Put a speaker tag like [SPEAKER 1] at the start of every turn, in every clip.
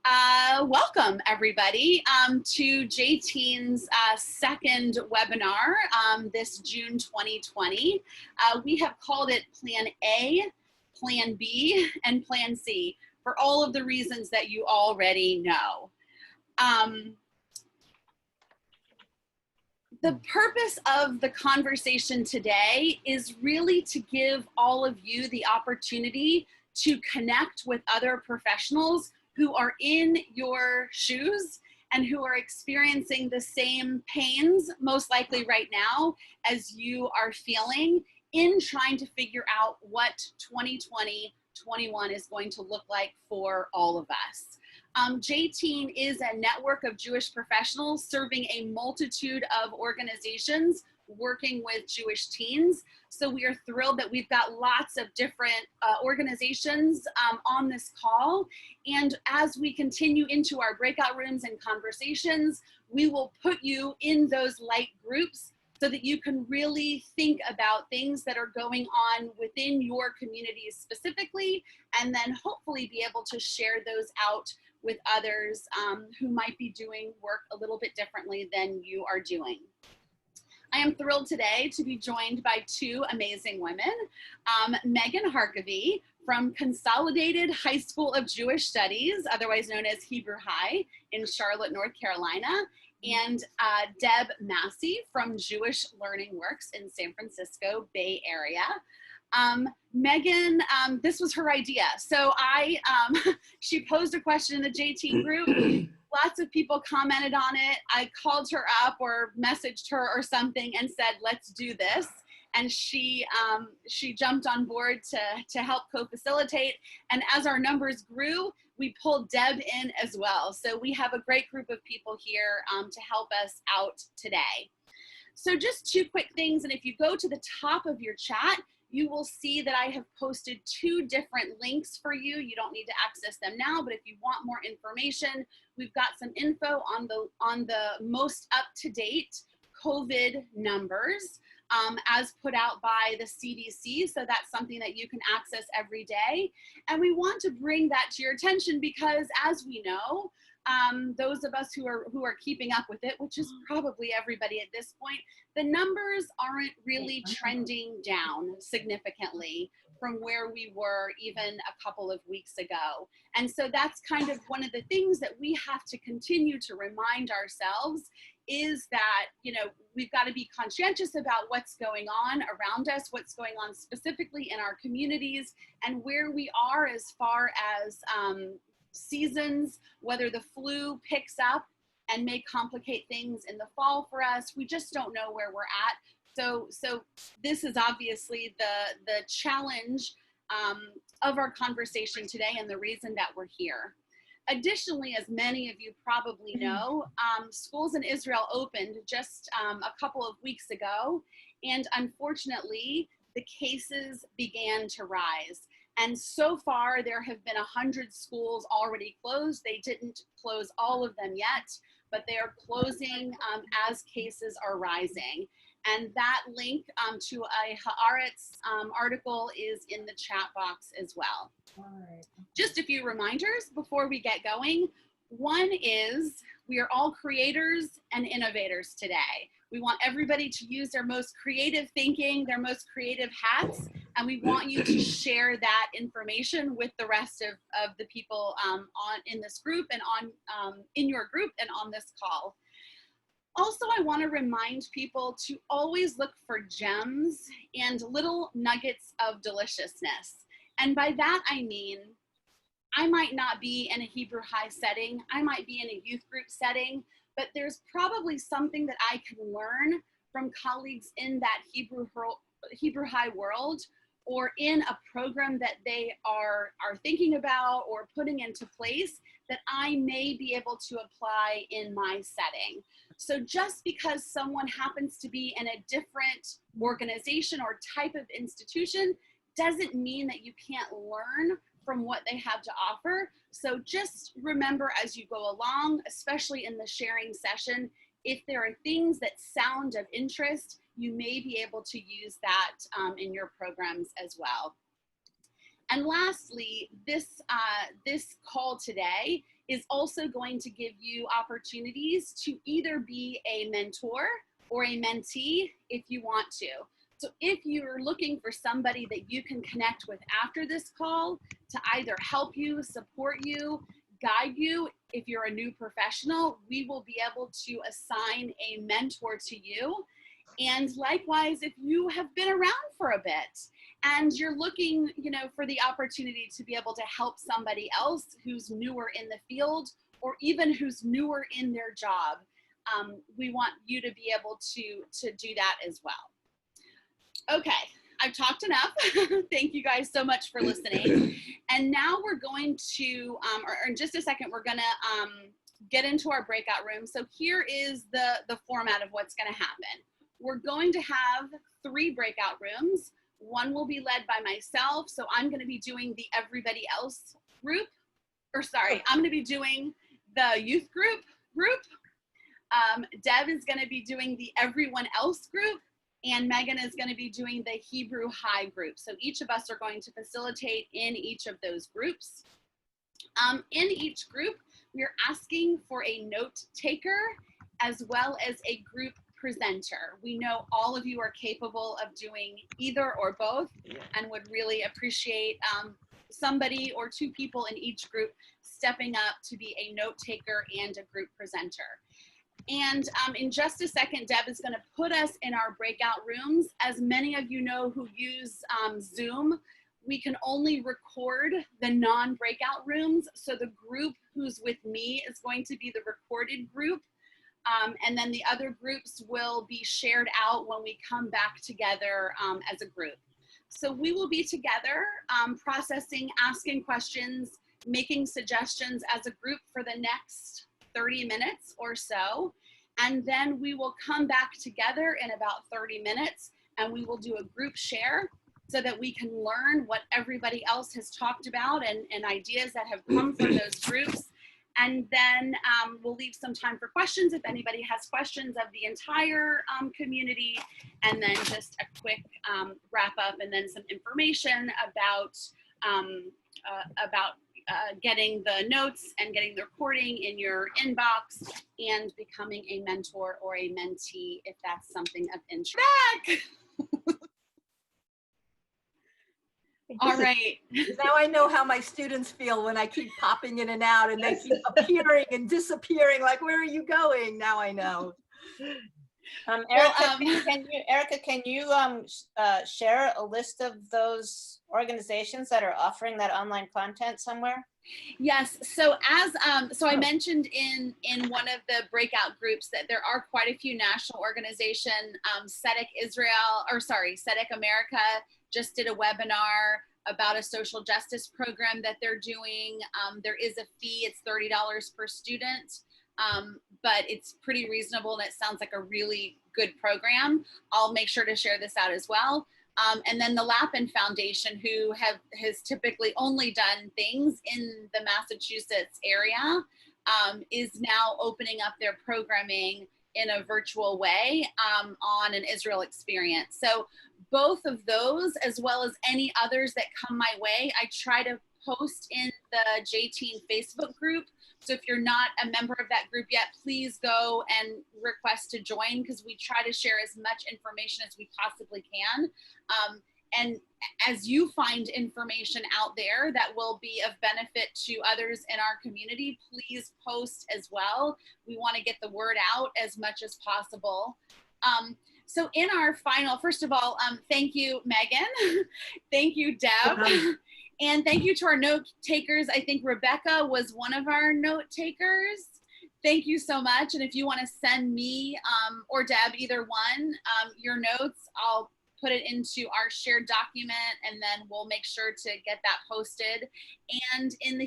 [SPEAKER 1] Welcome everybody to JTEEN's second webinar this June 2020. We have called it Plan A, Plan B, and Plan C for all of the reasons that you already know. The purpose of the conversation today is really to give all of you the opportunity to connect with other professionals who are in your shoes and who are experiencing the same pains, most likely right now, as you are feeling in trying to figure out what 2020-21 is going to look like for all of us. JTEEN is a network of Jewish professionals serving a multitude of organizations working with Jewish teens. So we are thrilled that we've got lots of different organizations on this call. And as we continue into our breakout rooms and conversations, we will put you in those light groups so that you can really think about things that are going on within your communities specifically, and then hopefully be able to share those out with others who might be doing work a little bit differently than you are doing. I am thrilled today to be joined by two amazing women, Megan Harkavy from Consolidated High School of Jewish Studies, otherwise known as Hebrew High in Charlotte, North Carolina, and Deb Massey from Jewish LearningWorks in San Francisco Bay Area. Megan, this was her idea. So she posed a question in the JTEEN group. Lots of people commented on it. I called her up or messaged her or something and said, let's do this. And she jumped on board to help co-facilitate. And as our numbers grew, we pulled Deb in as well. So we have a great group of people here to help us out today. So just two quick things. And if you go to the top of your chat, you will see that I have posted two different links for you. You don't need to access them now, but if you want more information, we've got some info on the most up-to-date COVID numbers as put out by the CDC. So that's something that you can access every day. And we want to bring that to your attention because, as we know, those of us who are keeping up with it, which is probably everybody at this point, the numbers aren't really trending down significantly from where we were even a couple of weeks ago. And so that's kind of one of the things that we have to continue to remind ourselves is that, you know, we've got to be conscientious about what's going on around us, what's going on specifically in our communities, and where we are as far as seasons, whether the flu picks up and may complicate things in the fall for us. We just don't know where we're at. So this is obviously the challenge of our conversation today and the reason that we're here. Additionally, as many of you probably know, schools in Israel opened just a couple of weeks ago, and unfortunately, the cases began to rise. And so far, there have been 100 schools already closed. They didn't close all of them yet, but they are closing as cases are rising. And that link to a Haaretz article is in the chat box as well. Just a few reminders before we get going. One is we are all creators and innovators today. We want everybody to use their most creative thinking, their most creative hats, and we want you to share that information with the rest of the people in this group and in your group and on this call. Also, I want to remind people to always look for gems and little nuggets of deliciousness. And by that, I mean, I might not be in a Hebrew High setting, I might be in a youth group setting, but there's probably something that I can learn from colleagues in that Hebrew High world, or in a program that they are thinking about or putting into place that I may be able to apply in my setting. So just because someone happens to be in a different organization or type of institution doesn't mean that you can't learn from what they have to offer. So just remember as you go along, especially in the sharing session, if there are things that sound of interest, you may be able to use that in your programs as well. And lastly, this call today is also going to give you opportunities to either be a mentor or a mentee if you want to. So if you're looking for somebody that you can connect with after this call to either help you, support you, guide you, if you're a new professional, we will be able to assign a mentor to you. And likewise, if you have been around for a bit and you're looking, you know, for the opportunity to be able to help somebody else who's newer in the field or even who's newer in their job, we want you to be able to do that as well. Okay, I've talked enough. Thank you guys so much for listening. And now we're going to, or in just a second, we're gonna get into our breakout room. So here is the format of what's gonna happen. We're going to have 3 breakout rooms. One will be led by myself. So I'm gonna be doing the everybody else group, or sorry, I'm gonna be doing the youth group. Deb is gonna be doing the everyone else group. And Megan is going to be doing the Hebrew High group. So each of us are going to facilitate in each of those groups. In each group, we're asking for a note taker as well as a group presenter. We know all of you are capable of doing either or both and would really appreciate somebody or 2 people in each group stepping up to be a note taker and a group presenter. And in just a second, Deb is going to put us in our breakout rooms. As many of you know who use Zoom, we can only record the non-breakout rooms. So the group who's with me is going to be the recorded group. And then the other groups will be shared out when we come back together as a group. So we will be together processing, asking questions, making suggestions as a group for the next 30 minutes or so, and then we will come back together in about 30 minutes and we will do a group share so that we can learn what everybody else has talked about and ideas that have come from those groups. And then we'll leave some time for questions if anybody has questions of the entire community, and then just a quick wrap up and then some information about getting the notes and getting the recording in your inbox and becoming a mentor or a mentee if that's something of interest. Back! All right.
[SPEAKER 2] Now I know how my students feel when I keep popping in and out and they keep appearing and disappearing. Like, where are you going? Now I know.
[SPEAKER 3] Erica, can you share a list of those organizations that are offering that online content somewhere?
[SPEAKER 1] Yes. So as I mentioned in one of the breakout groups that there are quite a few national organizations. SEDEC America just did a webinar about a social justice program that they're doing. There is a fee. It's $30 per student. But it's pretty reasonable and it sounds like a really good program. I'll make sure to share this out as well. And then the Lapin Foundation, who has typically only done things in the Massachusetts area, is now opening up their programming in a virtual way on an Israel experience. So both of those, as well as any others that come my way, I try to post in the JTEEN Facebook group. So if you're not a member of that group yet, please go and request to join, because we try to share as much information as we possibly can. And as you find information out there that will be of benefit to others in our community, please post as well. We want to get the word out as much as possible. So in our final, first of all, thank you, Megan. Thank you, Deb. And thank you to our note takers. I think Rebecca was one of our note takers. Thank you so much. And if you want to send me or Deb, either one, your notes, I'll put it into our shared document and then we'll make sure to get that posted. And in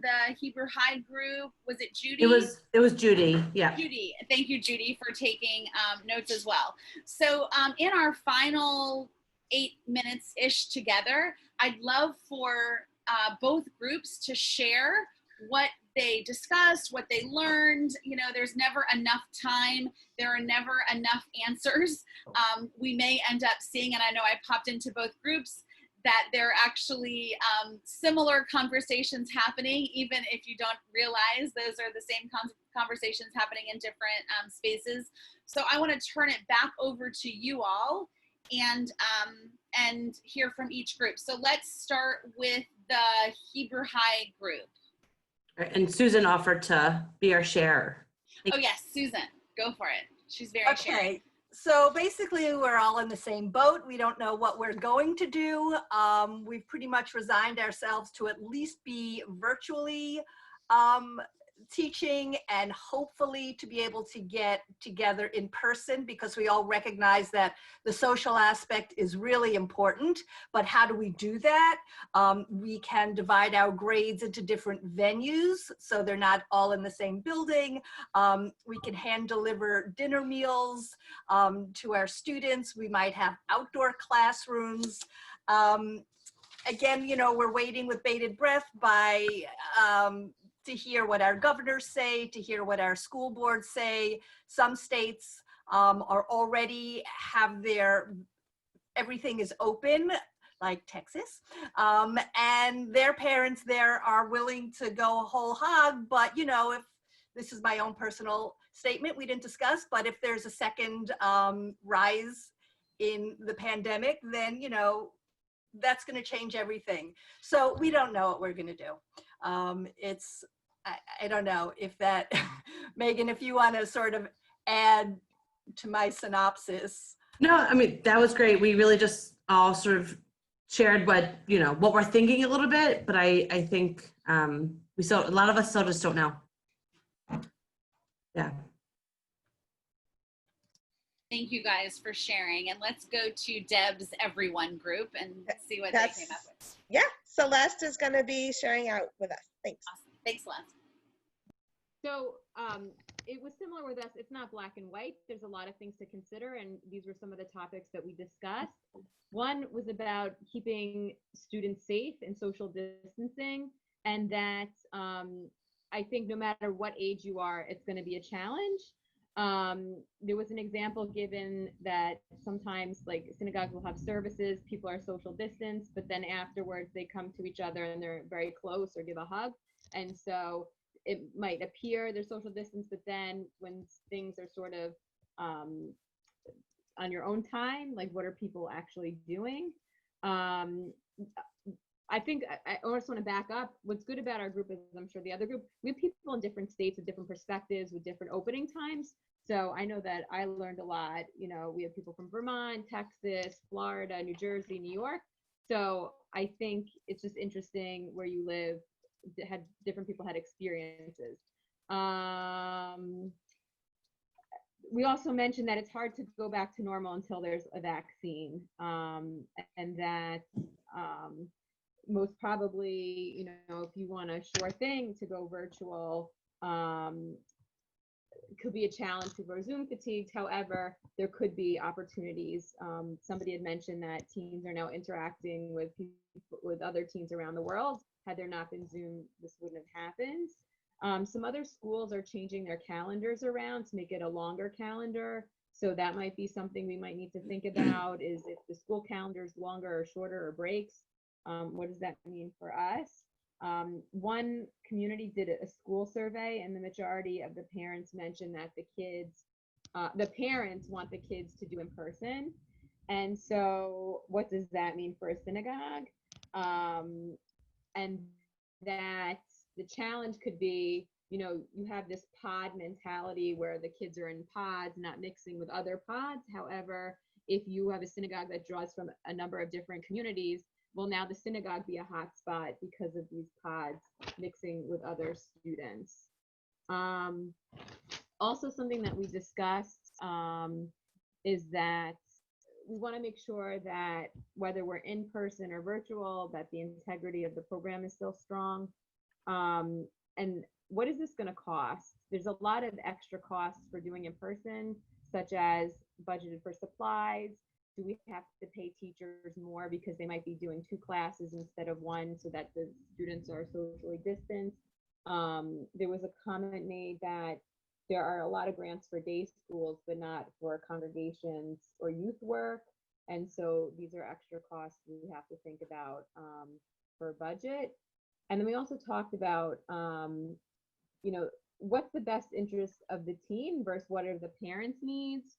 [SPEAKER 1] the Hebrew High group, was it Judy?
[SPEAKER 2] It was Judy, yeah.
[SPEAKER 1] Judy, thank you, Judy, for taking notes as well. So in our final 8 minutes-ish together, I'd love for both groups to share what they discussed, what they learned. You know, there's never enough time. There are never enough answers. We may end up seeing, and I know I popped into both groups, that there are actually similar conversations happening, even if you don't realize those are the same conversations happening in different spaces. So I want to turn it back over to you all and hear from each group. So let's start with the Hebrew High group.
[SPEAKER 4] And Susan offered to be our sharer.
[SPEAKER 1] Oh yes, Susan, go for it. She's very sharing.
[SPEAKER 2] Okay, so basically we're all in the same boat. We don't know what we're going to do. We've pretty much resigned ourselves to at least be virtually teaching, and hopefully to be able to get together in person, because we all recognize that the social aspect is really important. But how do we do that? We can divide our grades into different venues so they're not all in the same building. We can hand deliver dinner meals to our students. We might have outdoor classrooms. Again, you know, we're waiting with bated breath to hear what our governors say, to hear what our school boards say. Some states are already have everything is open, like Texas, and their parents there are willing to go whole hog. But, you know, if this is my own personal statement, we didn't discuss, but if there's a second rise in the pandemic, then, you know, that's going to change everything. So we don't know what we're going to do. I don't know if that, Megan, if you want to sort of add to my synopsis.
[SPEAKER 4] No, I mean, that was great. We really just all sort of shared what, you know, what we're thinking a little a think a lot of us still just don't know. Yeah.
[SPEAKER 1] Thank you guys for sharing. And let's go to Deb's Everyone group and see what they came up with.
[SPEAKER 5] Yeah, Celeste is going to be sharing out with us. Thanks.
[SPEAKER 1] Awesome. Thanks, Celeste.
[SPEAKER 6] So it was similar with us. It's not black and white. There's a lot of things to consider, and these were some of the topics that we discussed. One was about keeping students safe and social distancing, and that I think no matter what age you are, it's going to be a challenge. There was an example given that sometimes, like, synagogues will have services, people are social distance, but then afterwards they come to each other and they're very close or give a hug. And so it might appear there's social distance, but then when things are sort of on your own time, like, what are people actually doing? I think I also want to back up. What's good about our group is, I'm sure the other group, we have people in different states with different perspectives, with different opening times. So I know that I learned a lot. You know, we have people from Vermont, Texas, Florida, New Jersey, New York. So I think it's just interesting where you live, different people had experiences. We also mentioned that it's hard to go back to normal until there's a vaccine, and that most probably, you know, if you want a sure thing to go virtual, it could be a challenge. People are Zoom fatigued. However, there could be opportunities. Somebody had mentioned that teens are now interacting with people, with other teens around the world. Had there not been Zoom, this wouldn't have happened. Some other schools are changing their calendars around to make it a longer calendar. So that might be something we might need to think about, is if the school calendar is longer or shorter or breaks, what does that mean for us? One community did a school survey, and the majority of the parents mentioned that the parents want the kids to do in person. And so what does that mean for a synagogue? And that the challenge could be, you know, you have this pod mentality where the kids are in pods, not mixing with other pods. However, if you have a synagogue that draws from a number of different communities, will now the synagogue be a hot spot because of these pods mixing with other students? Also, something that we discussed is that we want to make sure that whether we're in person or virtual, that the integrity of the program is still strong. And what is this going to cost? There's a lot of extra costs for doing in person, such as budgeted for supplies. Do we have to pay teachers more because they might be doing 2 classes instead of 1 so that the students are socially distanced? There was a comment made that there are a lot of grants for day schools, but not for congregations or youth work. And so these are extra costs we have to think about for budget. And then we also talked about, you know, what's the best interest of the teen versus what are the parents' needs.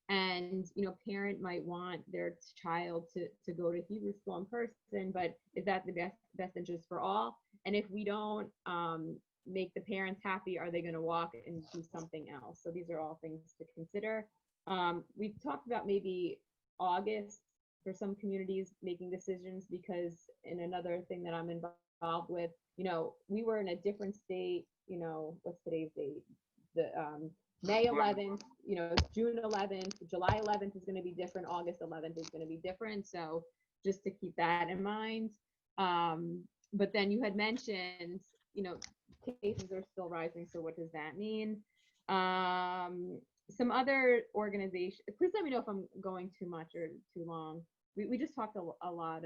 [SPEAKER 6] And, you know, parent might want their child to go to Hebrew school in person, but is that the best interest for all? And if we don't make the parents happy, are they going to walk and do something else? So these are all things to consider. We've talked about maybe August for some communities making decisions, because in another thing that I'm involved with, you know, we were in a different state, you know, what's today's date? The May 11th, you know, June 11th, July 11th is going to be different. August 11th is going to be different. So just to keep that in mind. But then you had mentioned, you know, cases are still rising. So what does that mean? Some other organizations, please let me know if I'm going too much or too long. We just talked a lot.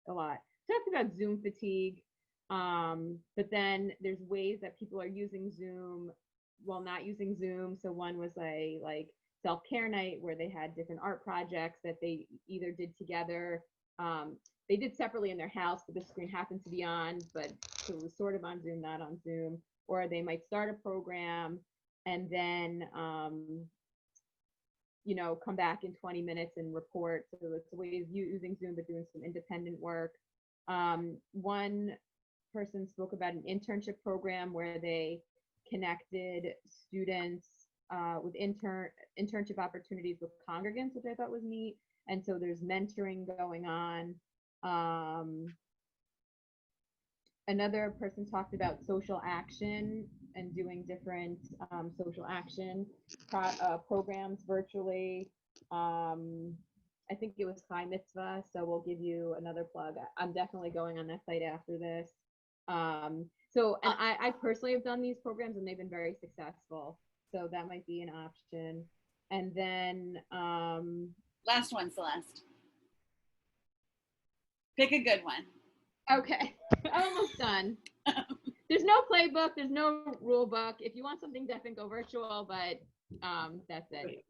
[SPEAKER 6] Talked about Zoom fatigue. But then there's ways that people are using Zoom while not using Zoom. So one was like self-care night where they had different art projects that they either did together. They did separately in their house, but the screen happened to be on, but so it was sort of on Zoom, not on Zoom. Or they might start a program and then, you know, come back in 20 minutes and report. So it's a way of using Zoom, but doing some independent work. One person spoke about an internship program where they connected students with internship opportunities with congregants, which I thought was neat. And so there's mentoring going on. Another person talked about social action and doing different social action programs virtually. I think it was Chai Mitzvah, so we'll give you another plug. I'm definitely going on that site after this. So, and I personally have done these programs and they've been very successful. So that might be an option. And then
[SPEAKER 1] Last one, Celeste. Pick a good one.
[SPEAKER 6] Okay, I'm almost done. There's no playbook, there's no rule book. If you want something different, go virtual, but that's it.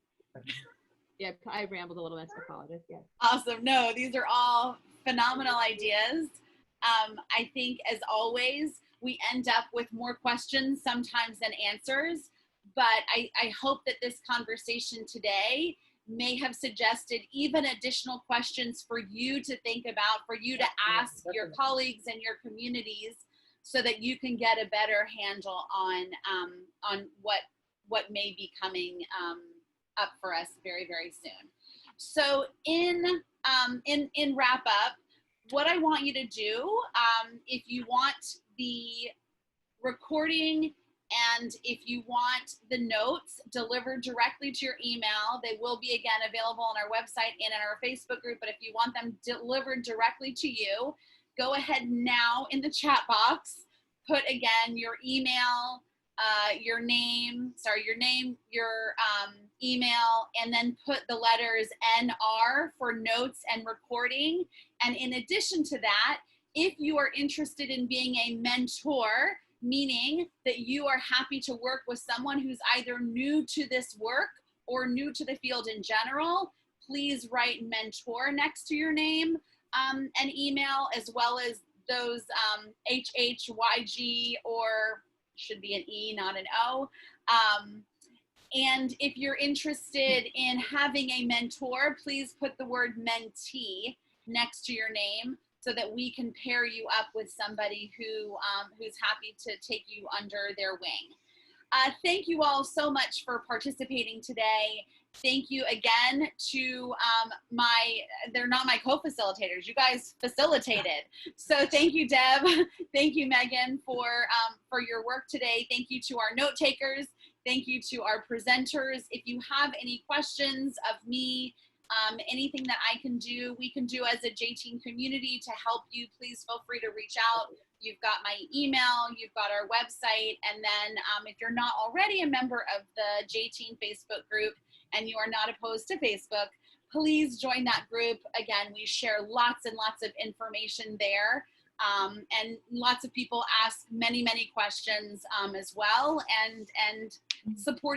[SPEAKER 6] Yeah, I rambled a little bit, I apologize. Yeah.
[SPEAKER 1] Awesome. No, these are all phenomenal ideas. I think, as always, we end up with more questions sometimes than answers, but I hope that this conversation today may have suggested even additional questions for you to think about, for you to ask your colleagues and your communities, so that you can get a better handle on what may be coming up for us very, very soon. So in wrap up, what I want you to do, if you want the recording and if you want the notes delivered directly to your email, they will be again available on our website and in our Facebook group. But if you want them delivered directly to you, go ahead now in the chat box, put again your email, your email, and then put the letters NR for notes and recording. And in addition to that, if you are interested in being a mentor, meaning that you are happy to work with someone who's either new to this work or new to the field in general, please write mentor next to your name and email, as well as those HHYG, or should be an E, not an O. And if you're interested in having a mentor, please put the word mentee next to your name so that we can pair you up with somebody who's happy to take you under their wing. Thank you all so much for participating today. Thank you again to they're not my co-facilitators, you guys facilitated. So thank you, Deb. Thank you, Megan, for your work today. Thank you to our note takers. Thank you to our presenters. If you have any questions of me, anything that I can do, we can do as a JTEEN community to help you, please feel free to reach out. You've got my email, you've got our website, and then if you're not already a member of the JTEEN Facebook group and you are not opposed to Facebook, please join that group. Again, we share lots and lots of information there, and lots of people ask many, many questions as well, and support